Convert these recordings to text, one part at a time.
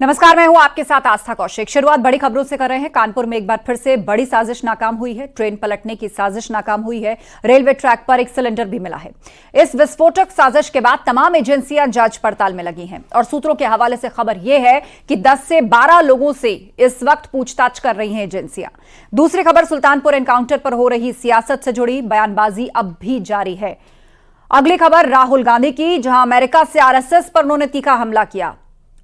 नमस्कार, मैं हूं आपके साथ आस्था कौशिक। शुरुआत बड़ी खबरों से कर रहे हैं। कानपुर में एक बार फिर से बड़ी साजिश नाकाम हुई है। ट्रेन पलटने की साजिश नाकाम हुई है। रेलवे ट्रैक पर एक सिलेंडर भी मिला है। इस विस्फोटक साजिश के बाद तमाम एजेंसियां जांच पड़ताल में लगी हैं और सूत्रों के हवाले से खबर यह है कि 10 से 12 लोगों से इस वक्त पूछताछ कर रही हैं एजेंसियां। दूसरी खबर, सुल्तानपुर एनकाउंटर पर हो रही सियासत से जुड़ी बयानबाजी अब भी जारी है। अगली खबर राहुल गांधी की, जहां अमेरिका से आरएसएस पर उन्होंने तीखा हमला किया।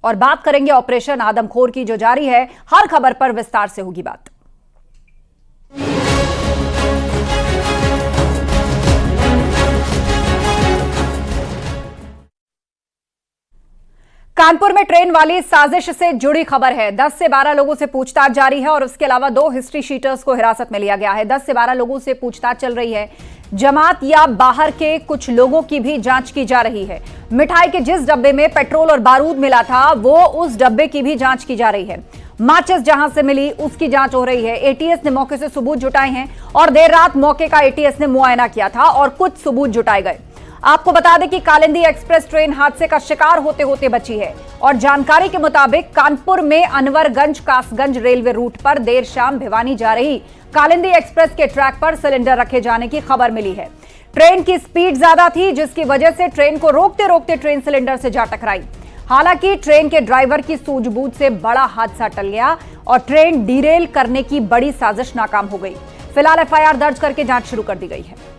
और बात करेंगे ऑपरेशन आदमखोर की, जो जारी है। हर खबर पर विस्तार से होगी बात। कानपुर में ट्रेन वाली साजिश से जुड़ी खबर है। 10 से 12 लोगों से पूछताछ जारी है और उसके अलावा 2 हिस्ट्री शीटर्स को हिरासत में लिया गया है। 10 से 12 लोगों से पूछताछ चल रही है। जमात या बाहर के कुछ लोगों की भी जांच की जा रही है। मिठाई के जिस डब्बे में पेट्रोल और बारूद मिला था, वो उस डब्बे की भी जांच की जा रही है। माचिस जहां से मिली, उसकी जांच हो रही है। एटीएस ने मौके से सबूत जुटाए हैं और देर रात मौके का एटीएस ने मुआयना किया था और कुछ सबूत जुटाए गए। आपको बता दें कि कालिंदी एक्सप्रेस ट्रेन हादसे का शिकार होते होते बची है और जानकारी के मुताबिक कानपुर में अनवरगंज कासगंज रेलवे रूट पर देर शाम भिवानी जा रही कालिंदी एक्सप्रेस के ट्रैक पर सिलेंडर रखे जाने की खबर मिली है। ट्रेन की स्पीड ज्यादा थी, जिसकी वजह से ट्रेन को रोकते रोकते ट्रेन सिलेंडर से जा टकराई। हालांकि ट्रेन के ड्राइवर की सूझबूझ से बड़ा हादसा टल गया और ट्रेन डीरेल करने की बड़ी साजिश नाकाम हो गई। फिलहाल एफआईआर दर्ज करके जांच शुरू कर दी गई है।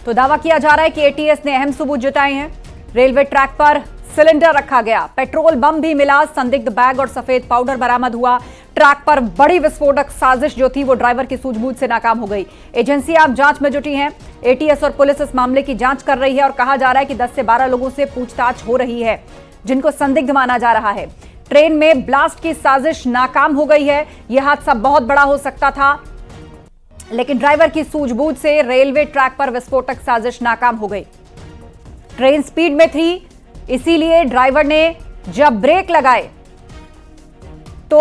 तो दावा किया जा रहा है कि एटीएस ने अहम सबूत जुटाए हैं। रेलवे ट्रैक पर सिलेंडर रखा गया, पेट्रोल बम भी मिला, संदिग्ध बैग और सफेद पाउडर बरामद हुआ। ट्रैक पर बड़ी विस्फोटक साजिश जो थी वो ड्राइवर की सूझबूझ से नाकाम हो गई। एजेंसियां अब जांच में जुटी हैं। एटीएस और पुलिस इस मामले की जांच कर रही है और कहा जा रहा है कि 10 से 12 लोगों से पूछताछ हो रही है, जिनको संदिग्ध माना जा रहा है। ट्रेन में ब्लास्ट की साजिश नाकाम हो गई है। यह हादसा बहुत बड़ा हो सकता था, लेकिन ड्राइवर की सूझबूझ से रेलवे ट्रैक पर विस्फोटक साजिश नाकाम हो गई। ट्रेन स्पीड में थी, इसीलिए ड्राइवर ने जब ब्रेक लगाए तो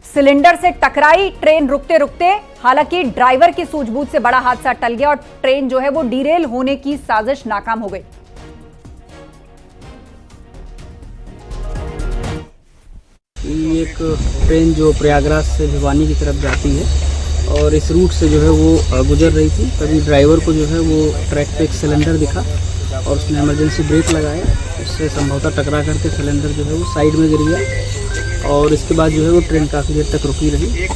सिलेंडर से टकराई ट्रेन रुकते रुकते। हालांकि ड्राइवर की सूझबूझ से बड़ा हादसा टल गया और ट्रेन जो है वो डीरेल होने की साजिश नाकाम हो गई। एक ट्रेन जो प्रयागराज से भिवानी की तरफ जाती है और इस रूट से जो है वो गुजर रही थी, तभी ड्राइवर को जो है वो ट्रैक पे एक सिलेंडर दिखा और उसने इमरजेंसी ब्रेक लगाया। उससे संभवतः टकरा करके सिलेंडर जो है वो साइड में गिर गया और इसके बाद जो है वो ट्रेन काफ़ी देर तक रुकी रही।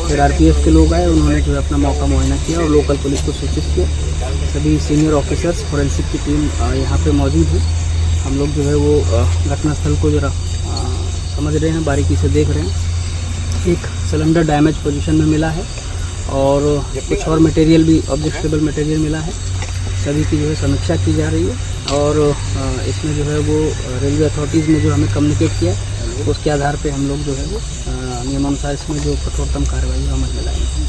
फिर आरपीएफ के लोग आए, उन्होंने जो है अपना मौका मुआयना किया और लोकल पुलिस को सूचित किया। सभी सीनियर ऑफिसर्स, फोरेंसिक की टीम यहाँ पे मौजूद है। हम लोग जो है वो घटनास्थल को जरा समझ रहे हैं, बारीकी से देख रहे हैं। एक सिलेंडर डैमेज पोजीशन में मिला है और कुछ और मटेरियल भी, ऑब्जेक्टेबल मटेरियल मिला है। सभी की जो है समीक्षा की जा रही है और इसमें जो है वो रेलवे अथॉरिटीज़ ने जो हमें कम्युनिकेट किया, उसके आधार पे हम लोग जो है वो नियमानुसार इसमें जो कठोरतम कार्रवाई अमल में लाएंगे।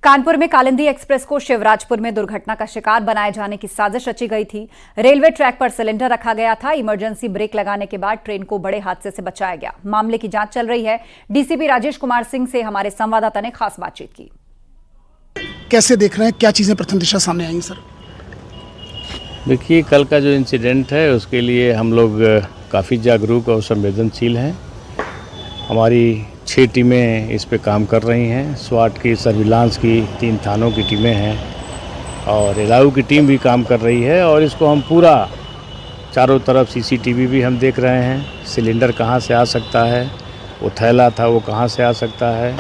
कानपुर में कालिंदी एक्सप्रेस को शिवराजपुर में दुर्घटना का शिकार बनाए जाने की साजिश रची गई थी। रेलवे ट्रैक पर सिलेंडर रखा गया था। इमरजेंसी ब्रेक लगाने के बाद ट्रेन को बड़े हादसे से बचाया गया। मामले की जांच चल रही है। डीसीपी राजेश कुमार सिंह से हमारे संवाददाता ने खास बातचीत की। कैसे देख रहे हैं, क्या चीजें प्रथम दिशा सामने आएंगी सर? देखिए, कल का जो इंसिडेंट है उसके लिए हम लोग काफ़ी जागरूक और संवेदनशील हैं। हमारी 6 टीमें इस पे काम कर रही हैं। स्वाट की, सर्विलांस की 3 थानों की टीमें हैं और एलाऊ की टीम भी काम कर रही है और इसको हम पूरा चारों तरफ सीसीटीवी भी हम देख रहे हैं। सिलेंडर कहाँ से आ सकता है, वो थैला था वो कहाँ से आ सकता है,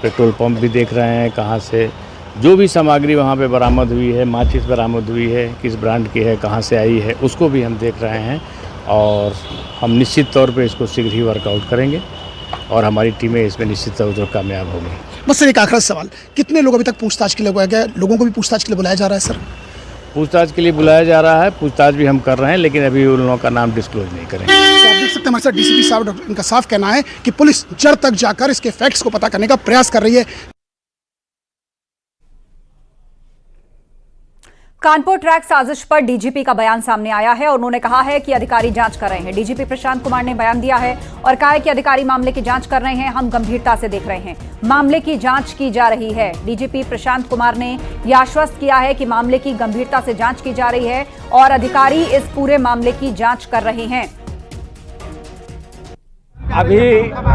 पेट्रोल पंप भी देख रहे हैं कहाँ से, जो भी सामग्री वहाँ पे बरामद हुई है, माचिस बरामद हुई है, किस ब्रांड की है, कहाँ से आई है, उसको भी हम देख रहे हैं और हम निश्चित तौर पे इसको शीघ्र ही वर्कआउट करेंगे और हमारी टीमें इसमें निश्चित तौर पर कामयाब होंगी। बस सर एक आखिरी सवाल, कितने लोग अभी तक पूछताछ के लिए बुलाया गया? लोगों को भी पूछताछ के लिए बुलाया जा रहा है सर? पूछताछ के लिए बुलाया जा रहा है, पूछताछ भी हम कर रहे हैं, लेकिन अभी उन लोगों का नाम डिस्क्लोज नहीं करेंगे। तो आप देख सकते हैं हमारे साथ डीसीपी साहब, इनका साफ कहना है कि पुलिस जड़ तक जाकर इसके फैक्ट्स को पता करने का प्रयास कर रही है। कानपुर ट्रैक साजिश पर डीजीपी का बयान सामने आया है और उन्होंने कहा है कि अधिकारी जांच कर रहे हैं। डीजीपी प्रशांत कुमार ने बयान दिया है और कहा है कि अधिकारी मामले की जांच कर रहे हैं, हम गंभीरता से देख रहे हैं, मामले की जांच की जा रही है। डीजीपी प्रशांत कुमार ने यह आश्वस्त किया है कि मामले की गंभीरता से जांच की जा रही है और अधिकारी इस पूरे मामले की जांच कर रहे हैं। अभी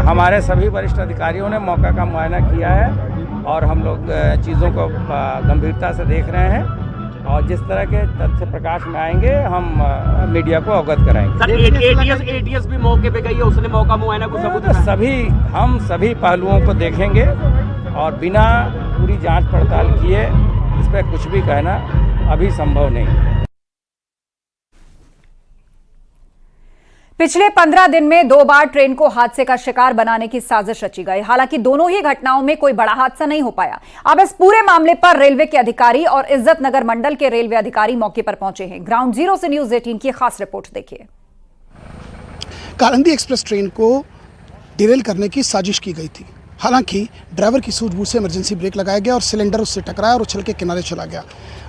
हमारे सभी वरिष्ठ अधिकारियों ने मौका का मुआयना किया है और हम लोग चीज़ों को गंभीरता से देख रहे हैं और जिस तरह के तथ्य प्रकाश में आएंगे हम मीडिया को अवगत कराएंगे। सर एटीएस भी मौके पे गई है, उसने मौका मुआयना को सबूत हम सभी पहलुओं को देखेंगे और बिना पूरी जांच पड़ताल किए इस पर कुछ भी कहना अभी संभव नहीं। पिछले 15 दिन में 2 बार ट्रेन को हादसे का शिकार बनाने की साजिश रची गई। हालांकि दोनों ही घटनाओं में कोई बड़ा हादसा नहीं हो पाया। अब इस पूरे मामले पर रेलवे के अधिकारी और इज्जत नगर मंडल के रेलवे अधिकारी मौके पर पहुंचे हैं। ग्राउंड जीरो से न्यूज 18 की खास रिपोर्ट देखिए। कालिंदी एक्सप्रेस ट्रेन को डिरेल करने की साजिश की गई थी। हालांकि ड्राइवर की सूझबूझ से इमरजेंसी ब्रेक लगाया गया और सिलेंडर उससे टकराया और उछल के किनारे चला गया।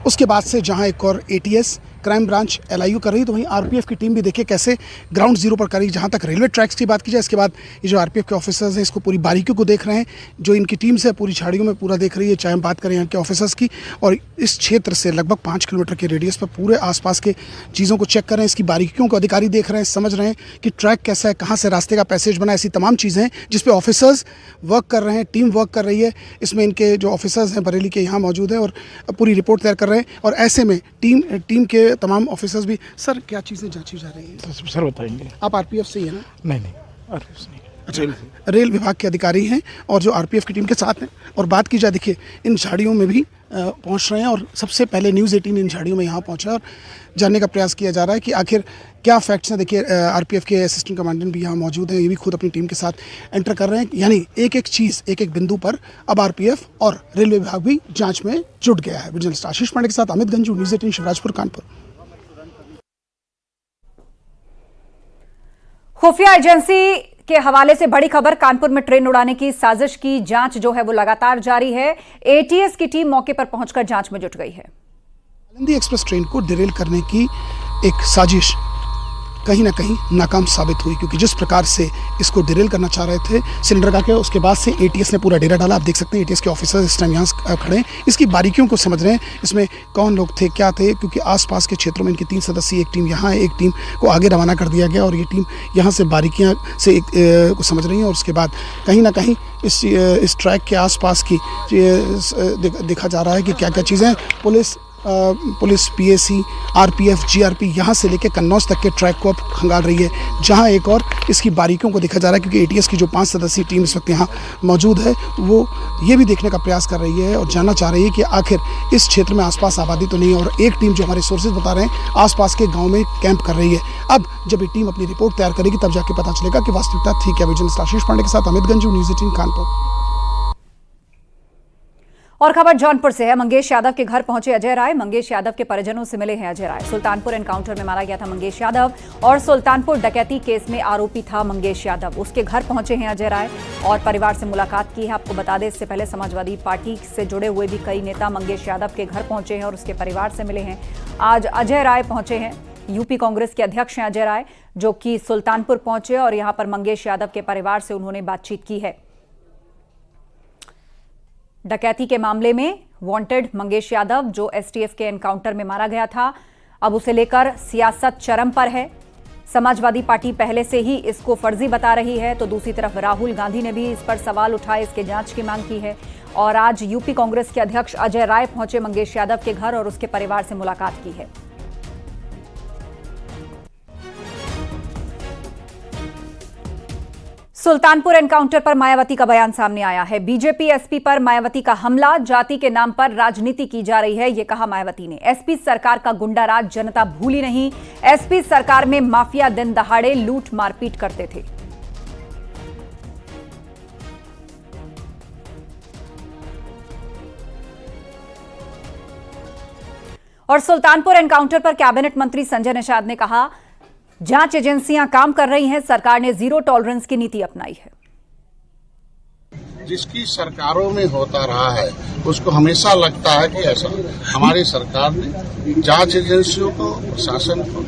उसके बाद से जहां एक और एटीएस क्राइम ब्रांच एलआईयू कर रही, तो वहीं आरपीएफ की टीम भी देखिए कैसे ग्राउंड जीरो पर करी। जहां तक रेलवे ट्रैक्स की बात की जाए, इसके बाद ये जो आरपीएफ के ऑफिसर्स हैं इसको पूरी बारीकियों को देख रहे हैं। जो इनकी टीम से पूरी झाड़ियों में पूरा देख रही है, चाहे हम बात करें यहाँ के ऑफिसर्स की, और इस क्षेत्र से लगभग 5 किलोमीटर के रेडियस पर पूरे आसपास के चीज़ों को चेक कर रहे हैं। इसकी बारीकियों को अधिकारी देख रहे हैं, समझ रहे हैं कि ट्रैक कैसा है, कहाँ से रास्ते का पैसेज बना है। ऐसी तमाम चीज़ें हैं जिस पे ऑफिसर्स वर्क कर रहे हैं, टीम वर्क कर रही है। इसमें इनके जो ऑफिसर्स हैं बरेली के यहाँ मौजूद हैं और पूरी रिपोर्ट तैयार कर रहे हैं। और ऐसे में टीम के तमाम ऑफिसर्स भी। सर, क्या चीज़ें जांची जा रही हैं? सर बताएंगे। आप आरपीएफ से ही है ना? नहीं आरपीएफ से नहीं। अच्छा, रेल विभाग के अधिकारी हैं और जो आरपीएफ की टीम के साथ हैं। और बात की जाए, देखिए इन झाड़ियों में भी पहुंच रहे हैं और सबसे पहले न्यूज़ 18 इन झाड़ियों में यहाँ पहुंचा और जानने का प्रयास किया जा रहा है कि आखिर क्या फैक्ट्स हैं। देखिए आरपीएफ के असिस्टेंट कमांडेंट भी यहाँ मौजूद हैं, ये भी खुद अपनी टीम के साथ एंटर कर रहे हैं। यानी एक एक चीज़, एक एक बिंदु पर अब आरपीएफ और रेलवे विभाग भी जाँच में जुट गया है। जर्नलिस्ट आशीष पांडे के साथ अमित गंजू, न्यूज़ 18 शिवराजपुर कानपुर। खुफिया एजेंसी के हवाले से बड़ी खबर, कानपुर में ट्रेन उड़ाने की साजिश की जांच जो है वो लगातार जारी है। एटीएस की टीम मौके पर पहुंचकर जांच में जुट गई है। कालिंदी एक्सप्रेस ट्रेन को डिरेल करने की एक साजिश कहीं ना कहीं नाकाम साबित हुई, क्योंकि जिस प्रकार से इसको डिरेल करना चाह रहे थे सिलेंडर का, उसके बाद से एटीएस ने पूरा डेरा डाला। आप देख सकते हैं एटीएस के ऑफिसर्स इस टाइम यहाँ खड़े हैं, इसकी बारीकियों को समझ रहे हैं, इसमें कौन लोग थे, क्या थे, क्योंकि आसपास के क्षेत्रों में इनकी 3 सदस्यीय एक टीम यहाँ है, एक टीम को आगे रवाना कर दिया गया और ये टीम यहाँ से बारीकियाँ से को समझ रही हैं। और उसके बाद कहीं ना कहीं इस ट्रैक के आसपास की देखा जा रहा है कि क्या क्या चीज़ें पुलिस पीएसी आरपीएफ जीआरपी यहाँ से लेकर कन्नौज तक के ट्रैक को अब खंगाल रही है। जहाँ एक और इसकी बारीकियों को देखा जा रहा है, क्योंकि एटीएस की जो 5 सदस्यीय टीम इस वक्त यहाँ मौजूद है वो ये भी देखने का प्रयास कर रही है और जानना चाह रही है कि आखिर इस क्षेत्र में आसपास आबादी तो नहीं है। और एक टीम जो हमारे सोर्सेज बता रहे हैं आसपास के गाँव में कैंप कर रही है। अब जब ये टीम अपनी रिपोर्ट तैयार करेगी तब जाके पता चलेगा कि वास्तविकता थी क्या। जर्नलिस्ट आशीष पांडे के साथ अमित गंजू, न्यूज़ 18 कानपुर। और खबर जौनपुर से है। मंगेश यादव के घर पहुंचे अजय राय। मंगेश यादव के परिजनों से मिले हैं अजय राय। सुल्तानपुर एनकाउंटर में मारा गया था मंगेश यादव और सुल्तानपुर डकैती केस में आरोपी था मंगेश यादव। उसके घर पहुंचे हैं अजय राय और परिवार से मुलाकात की है। आपको बता दें, इससे पहले समाजवादी पार्टी से जुड़े हुए भी कई नेता मंगेश यादव के घर पहुंचे हैं और उसके परिवार से मिले हैं। आज अजय राय पहुंचे हैं। यूपी कांग्रेस के अध्यक्ष हैं अजय राय, जो कि सुल्तानपुर पहुंचे और यहां पर मंगेश यादव के परिवार से उन्होंने बातचीत की है। डकैती के मामले में वांटेड मंगेश यादव, जो एसटीएफ के एनकाउंटर में मारा गया था, अब उसे लेकर सियासत चरम पर है। समाजवादी पार्टी पहले से ही इसको फर्जी बता रही है, तो दूसरी तरफ राहुल गांधी ने भी इस पर सवाल उठाए, इसके जांच की मांग की है। और आज यूपी कांग्रेस के अध्यक्ष अजय राय पहुंचे मंगेश यादव के घर और उसके परिवार से मुलाकात की है। सुल्तानपुर एनकाउंटर पर मायावती का बयान सामने आया है। बीजेपी एसपी पर मायावती का हमला, जाति के नाम पर राजनीति की जा रही है, यह कहा मायावती ने। एसपी सरकार का गुंडा राज जनता भूली नहीं। एसपी सरकार में माफिया दिन दहाड़े लूट मारपीट करते थे। और सुल्तानपुर एनकाउंटर पर कैबिनेट मंत्री संजय निषाद ने कहा, जांच एजेंसियां काम कर रही हैं, सरकार ने जीरो टॉलरेंस की नीति अपनाई है। जिसकी सरकारों में होता रहा है उसको हमेशा लगता है कि ऐसा हमारी सरकार ने जांच एजेंसियों को, प्रशासन को,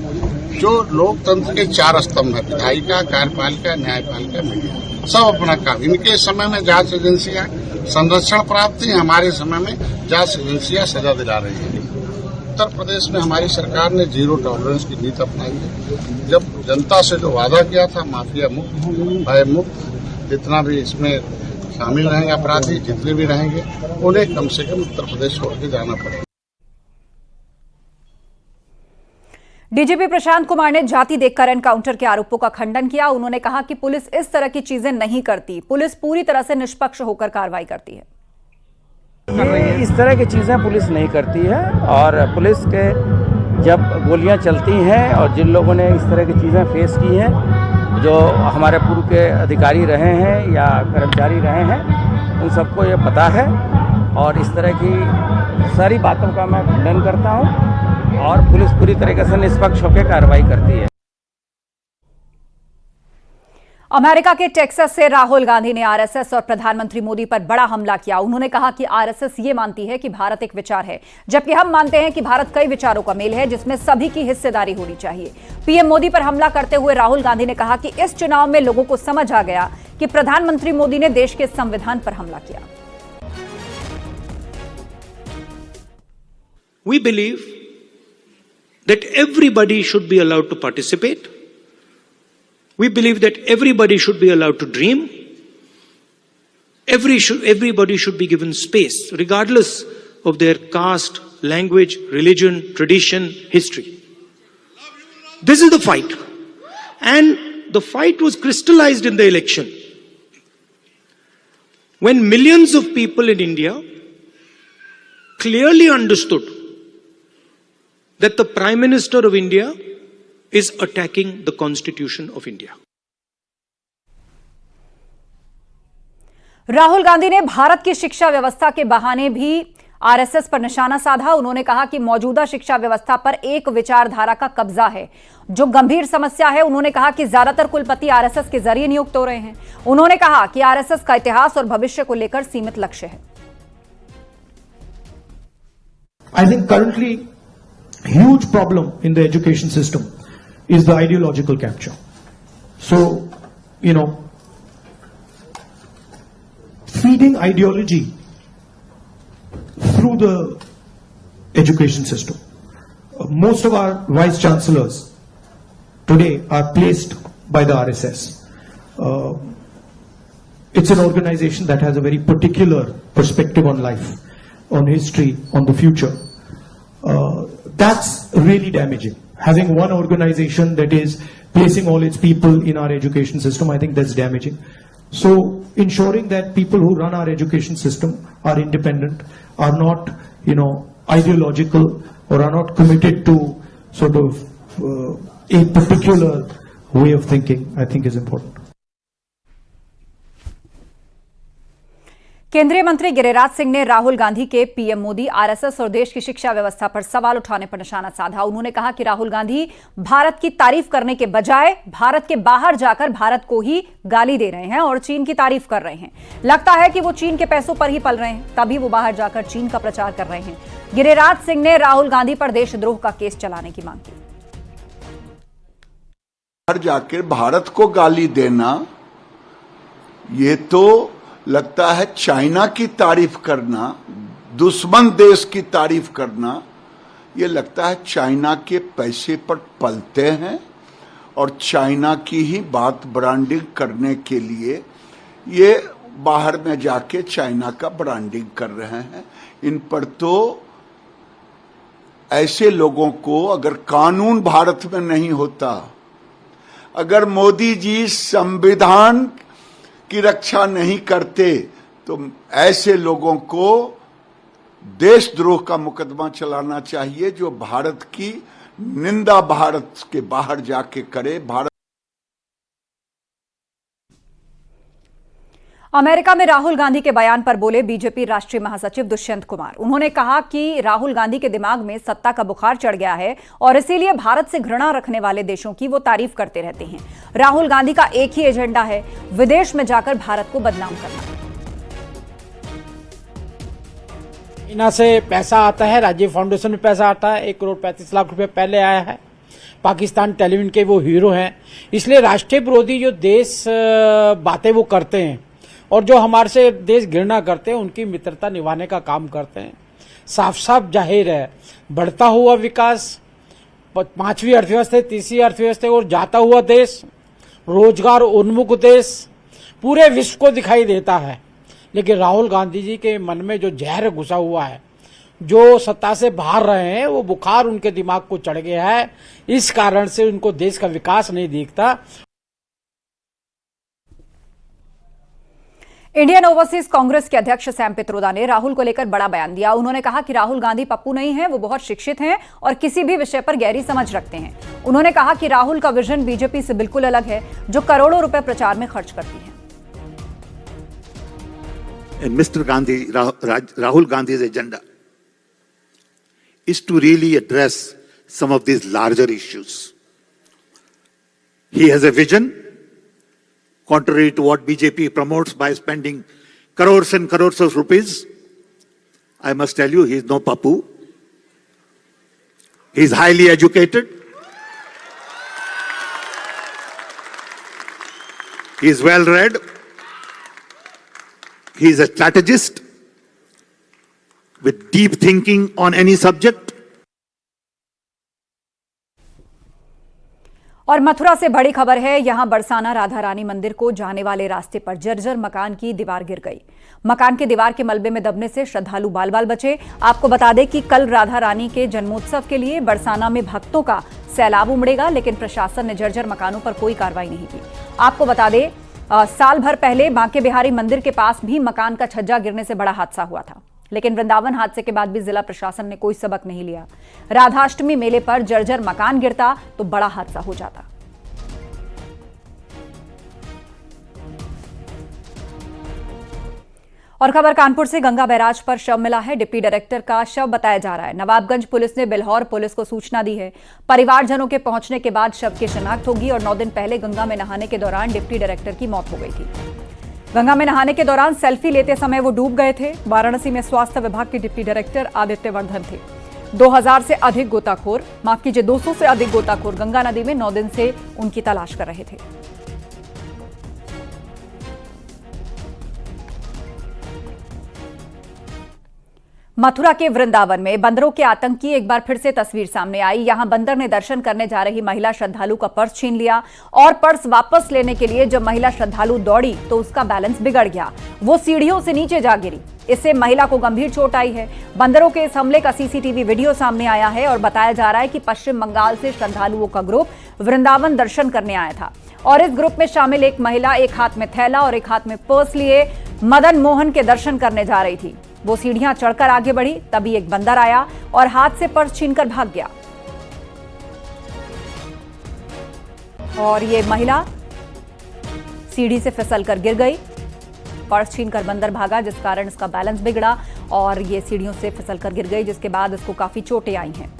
जो लोकतंत्र के 4 स्तंभ है, विधायिका, कार्यपालिका, न्यायपालिका, मीडिया, सब अपना काम, इनके समय में जांच एजेंसियां संरक्षण प्राप्त थी, हमारे समय में जांच एजेंसियां सजा दिला रही है। उत्तर प्रदेश में हमारी सरकार ने 0 टॉलरेंस की नीति अपनाई है। जब जनता से जो वादा किया था, माफिया मुक्त, भय मुक्त, जितना भी इसमें शामिल रहेंगे अपराधी, जितने भी रहेंगे, उन्हें कम से कम उत्तर प्रदेश छोड़ के जाना पड़ेगा। डीजीपी प्रशांत कुमार ने जाति देखकर एनकाउंटर के आरोपों का खंडन किया। उन्होंने कहा कि पुलिस इस तरह की चीजें नहीं करती, पुलिस पूरी तरह से निष्पक्ष होकर कार्रवाई करती है। ये इस तरह की चीज़ें पुलिस नहीं करती है, और पुलिस के जब गोलियां चलती हैं और जिन लोगों ने इस तरह की चीज़ें फेस की हैं, जो हमारे पूर्व के अधिकारी रहे हैं या कर्मचारी रहे हैं, उन सबको ये पता है, और इस तरह की सारी बातों का मैं खंडन करता हूँ, और पुलिस पूरी तरीके से निष्पक्ष होकर कार्रवाई करती है। अमेरिका के टेक्सास से राहुल गांधी ने आरएसएस और प्रधानमंत्री मोदी पर बड़ा हमला किया। उन्होंने कहा कि आरएसएस ये मानती है कि भारत एक विचार है, जबकि हम मानते हैं कि भारत कई विचारों का मेल है जिसमें सभी की हिस्सेदारी होनी चाहिए। पीएम मोदी पर हमला करते हुए राहुल गांधी ने कहा कि इस चुनाव में लोगों को समझ आ गया कि प्रधानमंत्री मोदी ने देश के संविधान पर हमला किया। We believe that everybody should be allowed to participate. We believe that everybody should be allowed to dream. Everybody should be given space, regardless of their caste, language, religion, tradition, history. This is the fight. And the fight was crystallized in the election. When millions of people in India clearly understood that the Prime Minister of India is attacking the Constitution of India. Rahul Gandhi ने भारत की शिक्षा व्यवस्था के बहाने भी RSS पर निशाना साधा। उन्होंने कहा कि मौजूदा शिक्षा व्यवस्था पर एक विचारधारा का कब्जा है, जो गंभीर समस्या है। उन्होंने कहा कि ज्यादातर कुलपति आरएसएस के जरिए नियुक्त हो रहे हैं। उन्होंने कहा कि आरएसएस का इतिहास और भविष्य को लेकर सीमित लक्ष्य है। I think currently huge problem in the education system is the ideological capture. So, feeding ideology through the education system. Most of our vice chancellors today are placed by the RSS. It's an organization that has a very particular perspective on life, on history, on the future. That's really damaging. Having one organization that is placing all its people in our education system, I think that's damaging. So ensuring that people who run our education system are independent, are not, ideological, or are not committed to sort of a particular way of thinking, I think is important. केंद्रीय मंत्री गिरिराज सिंह ने राहुल गांधी के PM Modi, RSS और देश की शिक्षा व्यवस्था पर सवाल उठाने पर निशाना साधा। उन्होंने कहा कि राहुल गांधी भारत की तारीफ करने के बजाय भारत के बाहर जाकर भारत को ही गाली दे रहे हैं और चीन की तारीफ कर रहे हैं। लगता है कि वो चीन के पैसों पर ही पल रहे हैं, तभी वो बाहर जाकर चीन का प्रचार कर रहे हैं। गिरिराज सिंह ने राहुल गांधी पर देशद्रोह का केस चलाने की मांग की। बाहर जाकर भारत को गाली देना, ये तो लगता है चाइना की तारीफ करना, दुश्मन देश की तारीफ करना, ये लगता है चाइना के पैसे पर पलते हैं और चाइना की ही बात ब्रांडिंग करने के लिए ये बाहर में जाके चाइना का ब्रांडिंग कर रहे हैं। इन पर तो ऐसे लोगों को, अगर कानून भारत में नहीं होता, अगर मोदी जी संविधान की रक्षा नहीं करते, तो ऐसे लोगों को देशद्रोह का मुकदमा चलाना चाहिए, जो भारत की निंदा भारत के बाहर जाके करे। अमेरिका में राहुल गांधी के बयान पर बोले बीजेपी राष्ट्रीय महासचिव दुष्यंत कुमार। उन्होंने कहा कि राहुल गांधी के दिमाग में सत्ता का बुखार चढ़ गया है और इसीलिए भारत से घृणा रखने वाले देशों की वो तारीफ करते रहते हैं। राहुल गांधी का एक ही एजेंडा है, विदेश में जाकर भारत को बदनाम करना। चाइना से पैसा आता है, राजीव फाउंडेशन में पैसा आता है, 1,35,00,000 पहले आया है। पाकिस्तान टेलीविजन के वो हीरो हैं, इसलिए राष्ट्रीय विरोधी जो देश बातें वो करते हैं और जो हमारे से देश घृणा करते हैं उनकी मित्रता निभाने का काम करते हैं। साफ साफ जाहिर है बढ़ता हुआ विकास, 5वीं अर्थव्यवस्था, 3री अर्थव्यवस्था और जाता हुआ देश, रोजगार उन्मुख देश पूरे विश्व को दिखाई देता है। लेकिन राहुल गांधी जी के मन में जो जहर घुसा हुआ है, जो सत्ता से बाहर रहे हैं, वो बुखार उनके दिमाग को चढ़ गया है। इस कारण से उनको देश का विकास नहीं दिखता। इंडियन ओवरसीज कांग्रेस के अध्यक्ष सैम पित्रोदा ने राहुल को लेकर बड़ा बयान दिया। उन्होंने कहा कि राहुल गांधी पप्पू नहीं हैं, वो बहुत शिक्षित हैं और किसी भी विषय पर गहरी समझ रखते हैं। उन्होंने कहा कि राहुल का विजन बीजेपी से बिल्कुल अलग है, जो करोड़ों रुपए प्रचार में खर्च करती है। And Mr. Gandhi, Rahul Gandhi's agenda is to really address some of these larger issues. He has a vision, contrary to what BJP promotes by spending crores and crores of rupees. I must tell you, he is no pappu. He is highly educated. He is well read. He is a strategist with deep thinking on any subject. और मथुरा से बड़ी खबर है, यहां बरसाना राधा रानी मंदिर को जाने वाले रास्ते पर जर्जर मकान की दीवार गिर गई। मकान की दीवार के मलबे में दबने से श्रद्धालु बाल बाल बचे। आपको बता दें कि कल राधा रानी के जन्मोत्सव के लिए बरसाना में भक्तों का सैलाब उमड़ेगा, लेकिन प्रशासन ने जर्जर मकानों पर कोई कार्रवाई नहीं की। आपको बता दें साल भर पहले बांके बिहारी मंदिर के पास भी मकान का छज्जा गिरने से बड़ा हादसा हुआ था, लेकिन वृंदावन हादसे के बाद भी जिला प्रशासन ने कोई सबक नहीं लिया। राधाष्टमी मेले पर जर्जर मकान गिरता तो बड़ा हादसा हो जाता। और खबर कानपुर से, गंगा बैराज पर शव मिला है। डिप्टी डायरेक्टर का शव बताया जा रहा है। नवाबगंज पुलिस ने बिल्हौर पुलिस को सूचना दी है। परिवारजनों के पहुंचने के बाद शव की शिनाख्त होगी। और 9 दिन पहले गंगा में नहाने के दौरान डिप्टी डायरेक्टर की मौत हो गई थी। गंगा में नहाने के दौरान सेल्फी लेते समय वो डूब गए थे। वाराणसी में स्वास्थ्य विभाग के डिप्टी डायरेक्टर आदित्य वर्धन थे। 2000 से अधिक गोताखोर, माफ कीजिए 200 से अधिक गोताखोर गंगा नदी में 9 दिन से उनकी तलाश कर रहे थे। मथुरा के वृंदावन में बंदरों के आतंक की एक बार फिर से तस्वीर सामने आई। यहां बंदर ने दर्शन करने जा रही महिला श्रद्धालु का पर्स छीन लिया और पर्स वापस लेने के लिए जब महिला श्रद्धालु दौड़ी तो उसका बैलेंस बिगड़ गया। वो सीढ़ियों से नीचे जा गिरी। इससे महिला को गंभीर चोट आई है। बंदरों के इस हमले का सीसीटीवी वीडियो सामने आया है और बताया जा रहा है कि पश्चिम बंगाल से श्रद्धालुओं का ग्रुप वृंदावन दर्शन करने आया था और इस ग्रुप में शामिल एक महिला एक हाथ में थैला और एक हाथ में पर्स लिए मदन मोहन के दर्शन करने जा रही थी। वो सीढ़ियां चढ़कर आगे बढ़ी, तभी एक बंदर आया और हाथ से पर्स छीनकर भाग गया। और ये महिला सीढ़ी से फिसलकर गिर गई। पर्स छीनकर बंदर भागा, जिस कारण इसका बैलेंस बिगड़ा और ये सीढ़ियों से फिसलकर गिर गई, जिसके बाद इसको काफी चोटें आई हैं।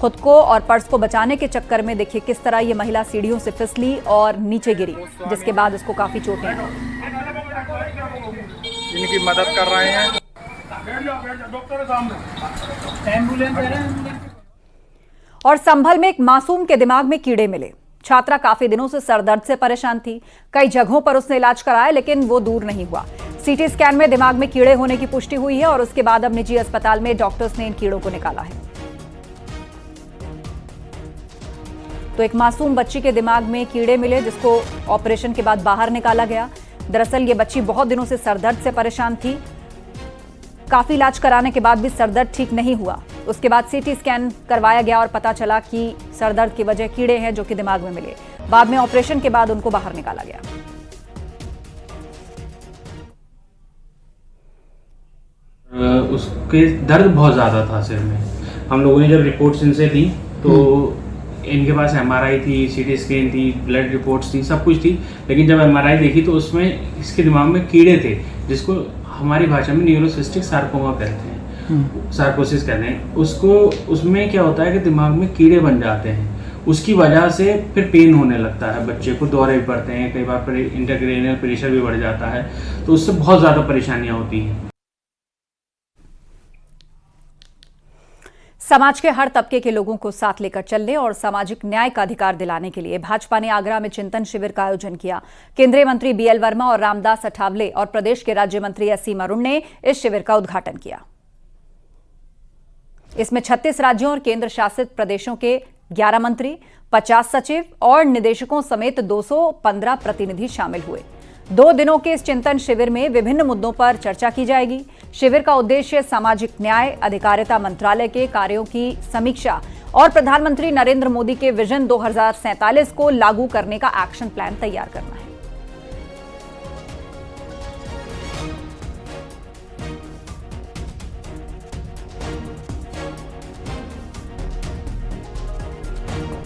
खुद को और पर्स को बचाने के चक्कर में देखिए किस तरह ये महिला सीढ़ियों से फिसली और नीचे गिरी, जिसके बाद इसको काफी चोटें आई। इनकी मदद कर रहे हैं। और संभल में एक मासूम के दिमाग में कीड़े मिले। छात्रा काफी दिनों से सरदर्द से परेशान थी। कई जगहों पर उसने इलाज कराया लेकिन वो दूर नहीं हुआ। सीटी स्कैन में दिमाग में कीड़े होने की पुष्टि हुई है और उसके बाद अब निजी अस्पताल में डॉक्टर्स ने इन कीड़ों को निकाला है। तो एक मासूम बच्ची के दिमाग में कीड़े मिले, जिसको ऑपरेशन के बाद बाहर निकाला गया। दरअसल ये बच्ची बहुत दिनों से सरदर्द से परेशान थी। काफी इलाज कराने के बाद भी सरदर्द ठीक नहीं हुआ। उसके बाद सीटी स्कैन करवाया गया और पता चला कि सरदर्द की वजह कीड़े हैं जो कि दिमाग में मिले। बाद में ऑपरेशन के बाद उनको बाहर निकाला गया। उसके दर्द बहुत ज़्यादा था सिर में। हम लोगों ने जब रिपोर्ट्स इनसे ली तो इनके पास एमआरआई थी, सीटी स्कैन थी, ब्लड रिपोर्ट्स थी, सब कुछ थी। लेकिन जब एमआरआई देखी तो उसमें इसके दिमाग में कीड़े थे, जिसको हमारी भाषा में न्यूरोसिस्टिक सार्कोमा कहते हैं, सार्कोसिस कहते हैं। उसमें क्या होता है कि दिमाग में कीड़े बन जाते हैं। उसकी वजह से फिर पेन होने लगता है, बच्चे को दौरे भी पड़ते हैं, कई बार इंट्राक्रैनियल प्रेशर भी बढ़ जाता है, तो उससे बहुत ज़्यादा परेशानियाँ होती हैं। समाज के हर तबके के लोगों को साथ लेकर चलने और सामाजिक न्याय का अधिकार दिलाने के लिए भाजपा ने आगरा में चिंतन शिविर का आयोजन किया। केंद्रीय मंत्री बीएल वर्मा और रामदास अठावले और प्रदेश के राज्य मंत्री एससी अरुण ने इस शिविर का उद्घाटन किया। इसमें 36 राज्यों और केंद्र शासित प्रदेशों के 11 मंत्री, 50 सचिव और निदेशकों समेत 215 प्रतिनिधि शामिल हुए। 2 दिनों के इस चिंतन शिविर में विभिन्न मुद्दों पर चर्चा की जाएगी। शिविर का उद्देश्य सामाजिक न्याय, अधिकारिता मंत्रालय के कार्यों की समीक्षा और प्रधानमंत्री नरेंद्र मोदी के विजन 2047 को लागू करने का एक्शन प्लान तैयार करना है।